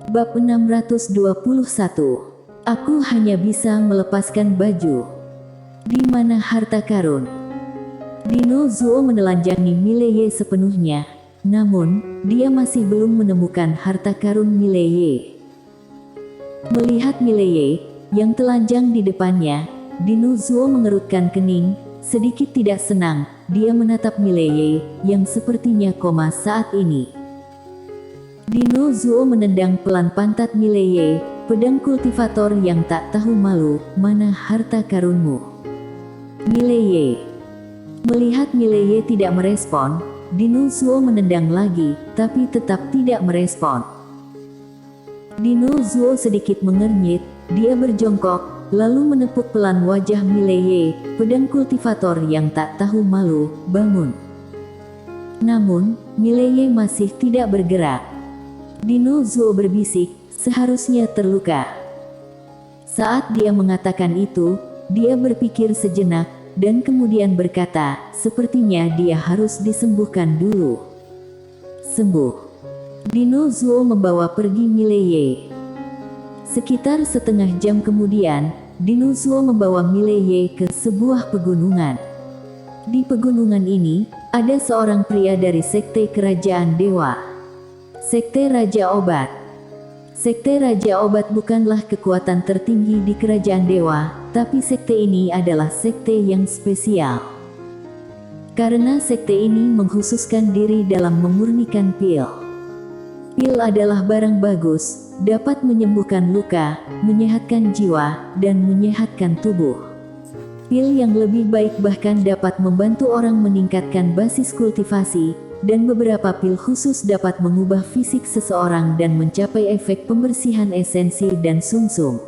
Bab 621. Aku hanya bisa melepaskan baju. Di mana harta karun? Dino Zuo menelanjangi Mileye sepenuhnya, namun dia masih belum menemukan harta karun Mileye. Melihat Mileye yang telanjang di depannya, Dino Zuo mengerutkan kening, sedikit tidak senang. Dia menatap Mileye yang sepertinya koma saat ini. Dino Zuo menendang pelan pantat Mileye, pedang kultivator yang tak tahu malu. Mana harta karunmu? Mileye. Melihat Mileye tidak merespon, Dino Zuo menendang lagi, tapi tetap tidak merespon. Dino Zuo sedikit mengernyit, dia berjongkok, lalu menepuk pelan wajah Mileye, pedang kultivator yang tak tahu malu, bangun. Namun, Mileye masih tidak bergerak. Dino Zuo berbisik, seharusnya terluka. Saat dia mengatakan itu, dia berpikir sejenak, dan kemudian berkata, sepertinya dia harus disembuhkan dulu. Sembuh. Dino Zuo membawa pergi Mileye. Sekitar setengah jam kemudian, Dino Zuo membawa Mileye ke sebuah pegunungan. Di pegunungan ini, ada seorang pria dari sekte kerajaan dewa. Sekte Raja Obat. Sekte Raja Obat bukanlah kekuatan tertinggi di kerajaan dewa, tapi sekte ini adalah sekte yang spesial. Karena sekte ini mengkhususkan diri dalam memurnikan pil. Pil adalah barang bagus, dapat menyembuhkan luka, menyehatkan jiwa, dan menyehatkan tubuh. Pil yang lebih baik bahkan dapat membantu orang meningkatkan basis kultivasi, dan beberapa pil khusus dapat mengubah fisik seseorang dan mencapai efek pembersihan esensi dan sumsum.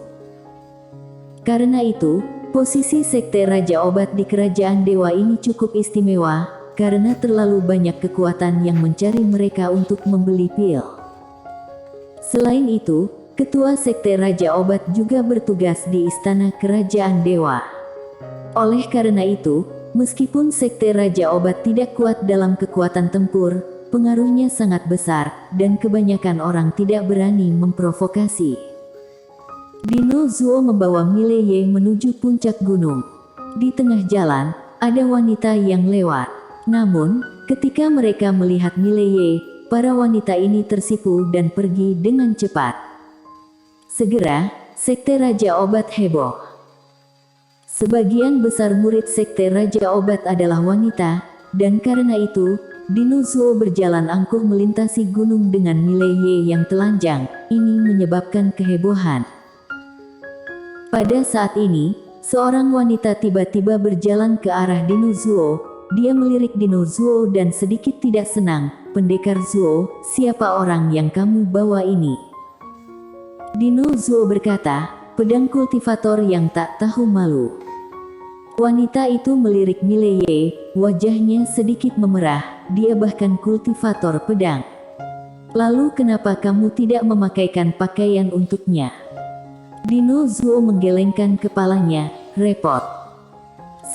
Karena itu, posisi sekte Raja Obat di kerajaan dewa ini cukup istimewa, karena terlalu banyak kekuatan yang mencari mereka untuk membeli pil. Selain itu, ketua sekte Raja Obat juga bertugas di istana kerajaan dewa. Oleh karena itu, meskipun sekte Raja Obat tidak kuat dalam kekuatan tempur, pengaruhnya sangat besar, dan kebanyakan orang tidak berani memprovokasi. Dino Zuo membawa Mileye menuju puncak gunung. Di tengah jalan, ada wanita yang lewat. Namun, ketika mereka melihat Mileye, para wanita ini tersipu dan pergi dengan cepat. Segera, sekte Raja Obat heboh. Sebagian besar murid sekte Raja Obat adalah wanita, dan karena itu, Dino Zuo berjalan angkuh melintasi gunung dengan Mileye yang telanjang. Ini menyebabkan kehebohan. Pada saat ini, seorang wanita tiba-tiba berjalan ke arah Dino Zuo. Dia melirik Dino Zuo dan sedikit tidak senang. Pendekar Zuo, siapa orang yang kamu bawa ini? Dino Zuo berkata, pedang kultivator yang tak tahu malu. Wanita itu melirik Mileye, wajahnya sedikit memerah, dia bahkan kultivator pedang. Lalu kenapa kamu tidak memakaikan pakaian untuknya? Dino Zuo menggelengkan kepalanya, repot.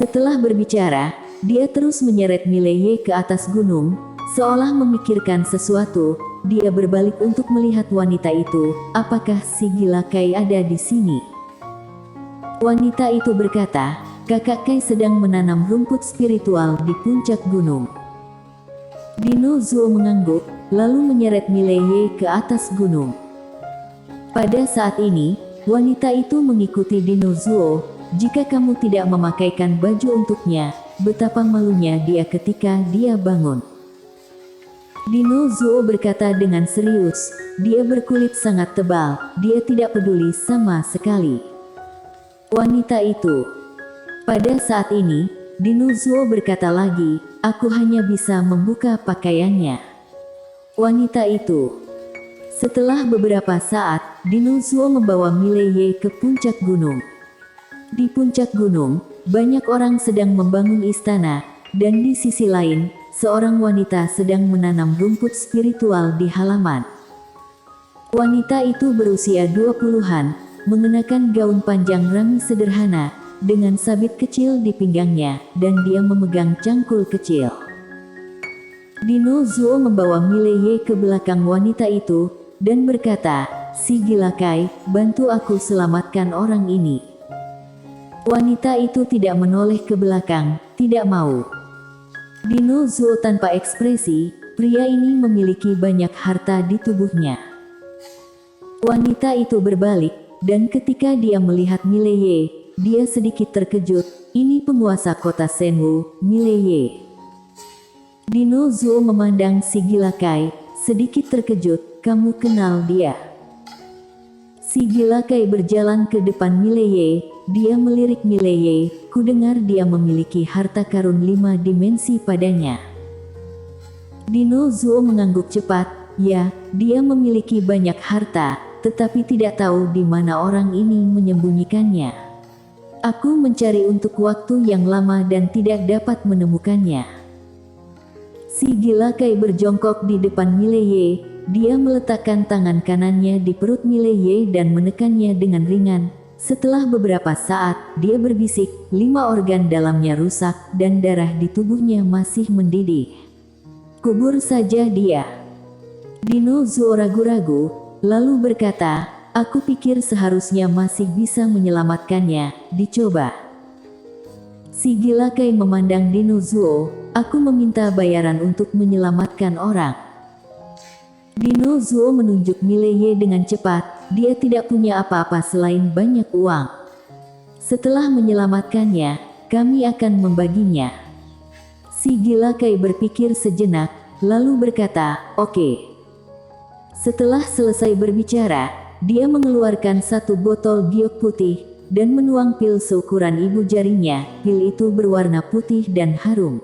Setelah berbicara, dia terus menyeret Mileye ke atas gunung, seolah memikirkan sesuatu. Dia berbalik untuk melihat wanita itu, apakah si gila Kai ada di sini? Wanita itu berkata, Kakak Kai sedang menanam rumput spiritual di puncak gunung. Dino Zuo mengangguk, lalu menyeret Mileye ke atas gunung. Pada saat ini, wanita itu mengikuti Dino Zuo. Jika kamu tidak memakaikan baju untuknya, betapa malunya dia ketika dia bangun. Dino Zuo berkata dengan serius, dia berkulit sangat tebal, dia tidak peduli sama sekali. Wanita itu. Pada saat ini, Dino Zuo berkata lagi, aku hanya bisa membuka pakaiannya. Wanita itu. Setelah beberapa saat, Dino Zuo membawa Mileye ke puncak gunung. Di puncak gunung, banyak orang sedang membangun istana, dan di sisi lain, seorang wanita sedang menanam rumput spiritual di halaman. Wanita itu berusia 20-an, mengenakan gaun panjang rangi sederhana, dengan sabit kecil di pinggangnya, dan dia memegang cangkul kecil. Dino Zuo membawa Mileye ke belakang wanita itu, dan berkata, "Si Gilakai, bantu aku selamatkan orang ini." Wanita itu tidak menoleh ke belakang, tidak mau. Dino Zuo tanpa ekspresi, pria ini memiliki banyak harta di tubuhnya. Wanita itu berbalik, dan ketika dia melihat Mileye, dia sedikit terkejut. Ini penguasa kota Shenwu, Mileye. Dino Zuo memandang si Gilakai, sedikit terkejut. "Kamu kenal dia?" Si Gilakai berjalan ke depan Mileye. Dia melirik Mileye. "Kudengar dia memiliki harta karun 5 dimensi padanya." Dino Zuo mengangguk cepat. "Ya, dia memiliki banyak harta, tetapi tidak tahu di mana orang ini menyembunyikannya. Aku mencari untuk waktu yang lama dan tidak dapat menemukannya." Si Gilakai berjongkok di depan Mileye. Dia meletakkan tangan kanannya di perut Mileye dan menekannya dengan ringan. Setelah beberapa saat, dia berbisik, 5 organ dalamnya rusak dan darah di tubuhnya masih mendidih. "Kubur saja dia." Dino Zuo ragu-ragu, lalu berkata, "Aku pikir seharusnya masih bisa menyelamatkannya, dicoba." Si Gilakai memandang Dino Zuo. "Aku meminta bayaran untuk menyelamatkan orang." Dino Zuo menunjuk Mileye dengan cepat. Dia tidak punya apa-apa selain banyak uang. "Setelah menyelamatkannya, kami akan membaginya." Si Gilakai berpikir sejenak, lalu berkata, "Oke." Setelah selesai berbicara, dia mengeluarkan 1 botol giok putih, dan menuang pil seukuran ibu jarinya. Pil itu berwarna putih dan harum.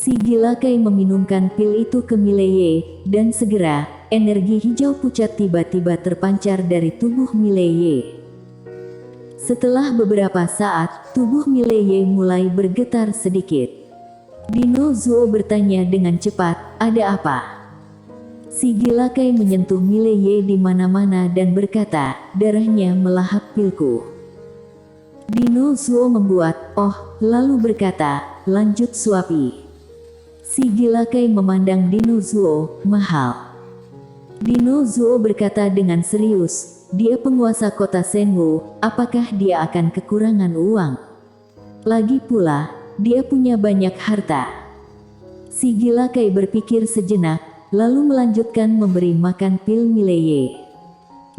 Si Gilakai meminumkan pil itu ke Mileye, dan segera, energi hijau pucat tiba-tiba terpancar dari tubuh Mileye. Setelah beberapa saat, tubuh Mileye mulai bergetar sedikit. Dino Zuo bertanya dengan cepat, "Ada apa?" Si Gilakai menyentuh Mileye di mana-mana dan berkata, "Darahnya melahap pilku." Dino Zuo membuat, "Oh," lalu berkata, "Lanjut suapi." Si Gilakai memandang Dino Zuo, "Mahal." Dino Zuo berkata dengan serius, "Dia penguasa kota Shenwu, apakah dia akan kekurangan uang? Lagi pula, dia punya banyak harta." Si Gilakai berpikir sejenak, lalu melanjutkan memberi makan pil Mileye.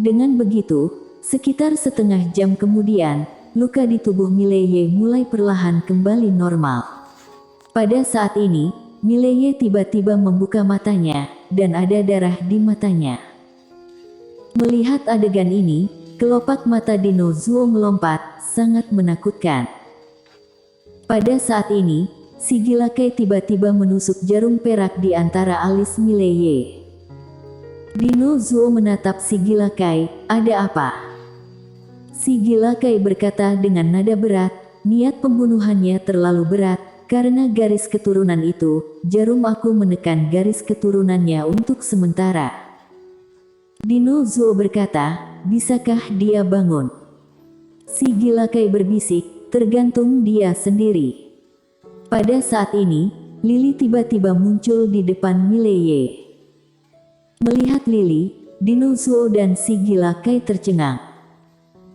Dengan begitu, sekitar setengah jam kemudian, luka di tubuh Mileye mulai perlahan kembali normal. Pada saat ini, Mileye tiba-tiba membuka matanya, dan ada darah di matanya. Melihat adegan ini, kelopak mata Dino Zuo melompat, sangat menakutkan. Pada saat ini, si Gilakai tiba-tiba menusuk jarum perak di antara alis Mileye. Dino Zuo menatap si Gilakai, "Ada apa?" Si Gilakai berkata dengan nada berat, "Niat pembunuhannya terlalu berat, karena garis keturunan itu, jarum aku menekan garis keturunannya untuk sementara." Dino Zuo berkata, "Bisakah dia bangun?" Si Gilakai berbisik, "Tergantung dia sendiri." Pada saat ini, Lili tiba-tiba muncul di depan Mileye. Melihat Lili, Dino Zuo dan si Gilakai tercengang.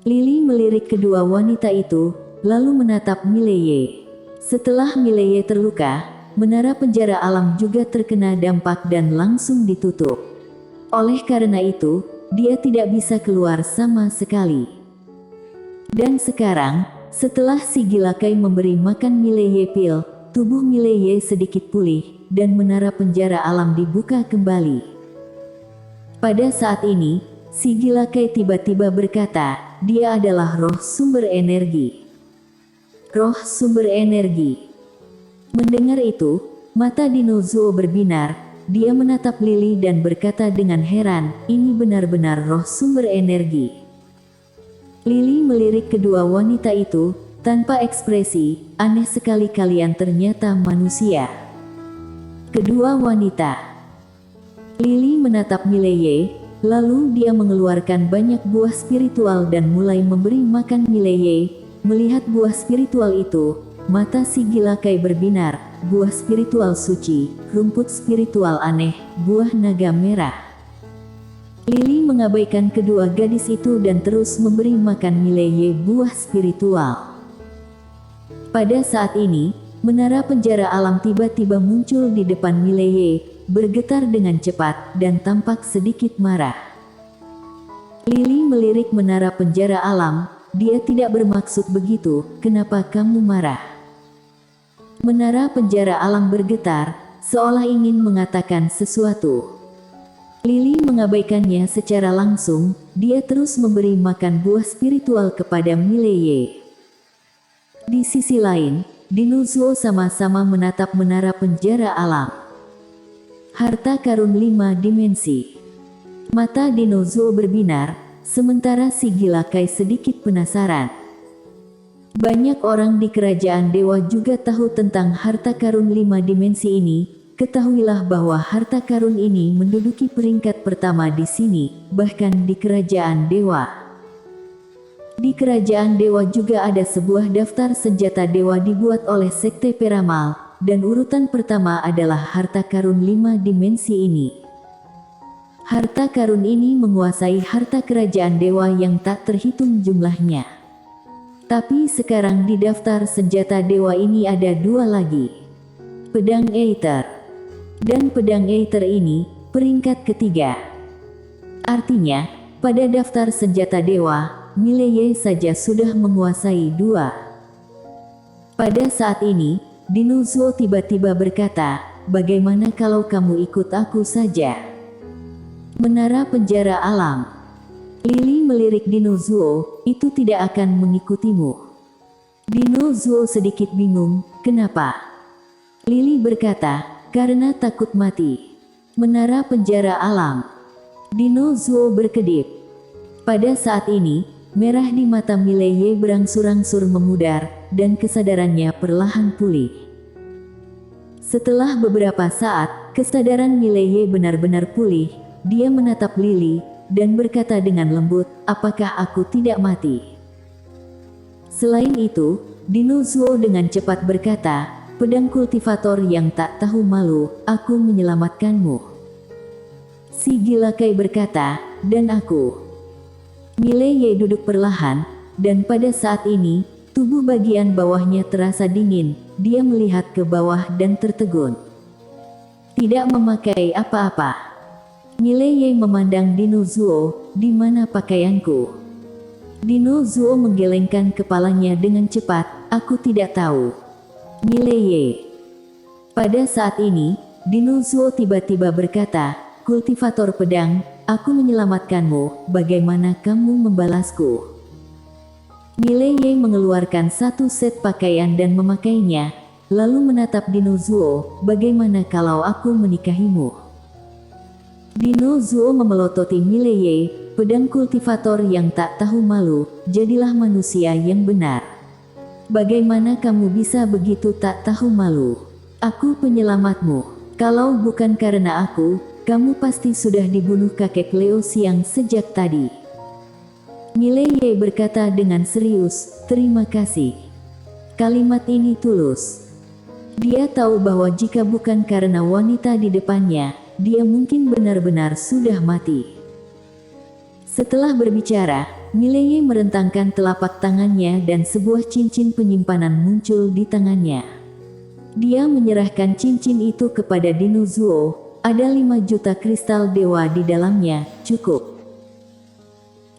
Lili melirik kedua wanita itu, lalu menatap Mileye. Setelah Mileye terluka, menara penjara alam juga terkena dampak dan langsung ditutup. Oleh karena itu, dia tidak bisa keluar sama sekali. Dan sekarang, setelah si Gilakai memberi makan Mileye pil, tubuh Mileye sedikit pulih, dan menara penjara alam dibuka kembali. Pada saat ini, si Gilakai tiba-tiba berkata, dia adalah roh sumber energi. Roh sumber energi. Mendengar itu, mata Dino Zuo berbinar. Dia menatap Lili dan berkata dengan heran, "Ini benar-benar roh sumber energi." Lili melirik kedua wanita itu, tanpa ekspresi, "Aneh sekali kalian ternyata manusia." Kedua wanita. Lili menatap Mileye, lalu dia mengeluarkan banyak buah spiritual dan mulai memberi makan Mileye. Melihat buah spiritual itu, mata si Gilakai berbinar, buah spiritual suci, rumput spiritual aneh, buah naga merah. Lily mengabaikan kedua gadis itu dan terus memberi makan Mileye buah spiritual. Pada saat ini, menara penjara alam tiba-tiba muncul di depan Mileye, bergetar dengan cepat dan tampak sedikit marah. Lily melirik menara penjara alam, dia tidak bermaksud begitu, kenapa kamu marah? Menara penjara alam bergetar, seolah ingin mengatakan sesuatu. Lily mengabaikannya secara langsung, dia terus memberi makan buah spiritual kepada Mileye. Di sisi lain, Dinozuo sama-sama menatap menara penjara alam. Harta karun 5 dimensi. Mata Dinozuo berbinar, sementara si Gilakai sedikit penasaran. Banyak orang di kerajaan dewa juga tahu tentang harta karun 5 dimensi ini. Ketahuilah bahwa harta karun ini menduduki peringkat pertama di sini, bahkan di kerajaan dewa. Di kerajaan dewa juga ada sebuah daftar senjata dewa dibuat oleh Sekte Peramal, dan urutan pertama adalah harta karun 5 dimensi ini. Harta karun ini menguasai harta kerajaan dewa yang tak terhitung jumlahnya. Tapi sekarang di daftar senjata dewa ini ada 2 lagi. Pedang Aether. Dan pedang Aether ini, peringkat ketiga. Artinya, pada daftar senjata dewa, Mileye saja sudah menguasai 2. Pada saat ini, Dinozuo tiba-tiba berkata, bagaimana kalau kamu ikut aku saja? Menara penjara alam. Lily melirik Dinozuo, itu tidak akan mengikutimu. Dinozuo sedikit bingung, kenapa? Lily berkata, karena takut mati. Menara penjara alam. Dinozuo berkedip. Pada saat ini, merah di mata Mileye berangsur-angsur memudar, dan kesadarannya perlahan pulih. Setelah beberapa saat, kesadaran Mileye benar-benar pulih, dia menatap Lily, dan berkata dengan lembut, apakah aku tidak mati? Selain itu, Dinozuo dengan cepat berkata, pedang kultivator yang tak tahu malu, aku menyelamatkanmu. Si Gilakai berkata, dan aku. Mileye duduk perlahan, dan pada saat ini, tubuh bagian bawahnya terasa dingin, dia melihat ke bawah dan tertegun. Tidak memakai apa-apa. Mileye memandang Dinozuo, di mana pakaianku? Dinozuo menggelengkan kepalanya dengan cepat, aku tidak tahu. Mileye. Pada saat ini, Dinozuo tiba-tiba berkata, kultivator pedang, aku menyelamatkanmu, bagaimana kamu membalasku? Mileye mengeluarkan 1 set pakaian dan memakainya, lalu menatap Dinozuo, bagaimana kalau aku menikahimu? Dinozuo memelototi Mileye, pedang kultivator yang tak tahu malu, jadilah manusia yang benar. Bagaimana kamu bisa begitu tak tahu malu? Aku penyelamatmu. Kalau bukan karena aku, kamu pasti sudah dibunuh kakek Leo Siang sejak tadi. Mileye berkata dengan serius, terima kasih. Kalimat ini tulus. Dia tahu bahwa jika bukan karena wanita di depannya, dia mungkin benar-benar sudah mati. Setelah berbicara, Mileye merentangkan telapak tangannya dan sebuah cincin penyimpanan muncul di tangannya. Dia menyerahkan cincin itu kepada Dinozuo, ada 5 juta kristal dewa di dalamnya, cukup.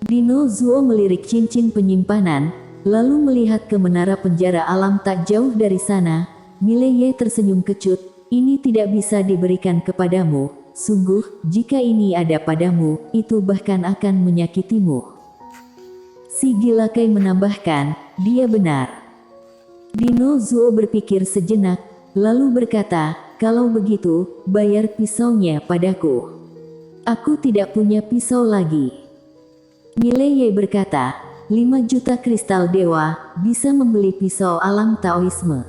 Dinozuo melirik cincin penyimpanan, lalu melihat ke menara penjara alam tak jauh dari sana. Mileye tersenyum kecut, ini tidak bisa diberikan kepadamu, sungguh, jika ini ada padamu, itu bahkan akan menyakitimu. Si Gilakai menambahkan, dia benar. Dinozuo berpikir sejenak, lalu berkata, kalau begitu, bayar pisaunya padaku. Aku tidak punya pisau lagi. Mileye berkata, 5 juta kristal dewa, bisa membeli pisau alam Taoisme.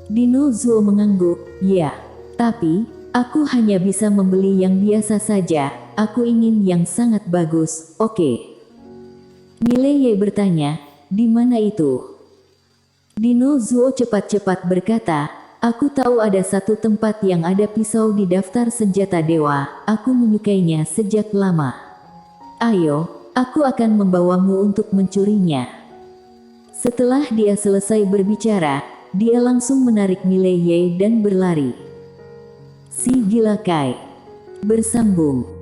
Dinozuo mengangguk, ya, tapi, aku hanya bisa membeli yang biasa saja, aku ingin yang sangat bagus, oke. Mileye bertanya, di mana itu? Dinozuo cepat-cepat berkata, aku tahu ada satu tempat yang ada pisau di daftar senjata dewa, aku menyukainya sejak lama. Ayo, aku akan membawamu untuk mencurinya. Setelah dia selesai berbicara, dia langsung menarik Mileye dan berlari. Si gila Kai bersambung.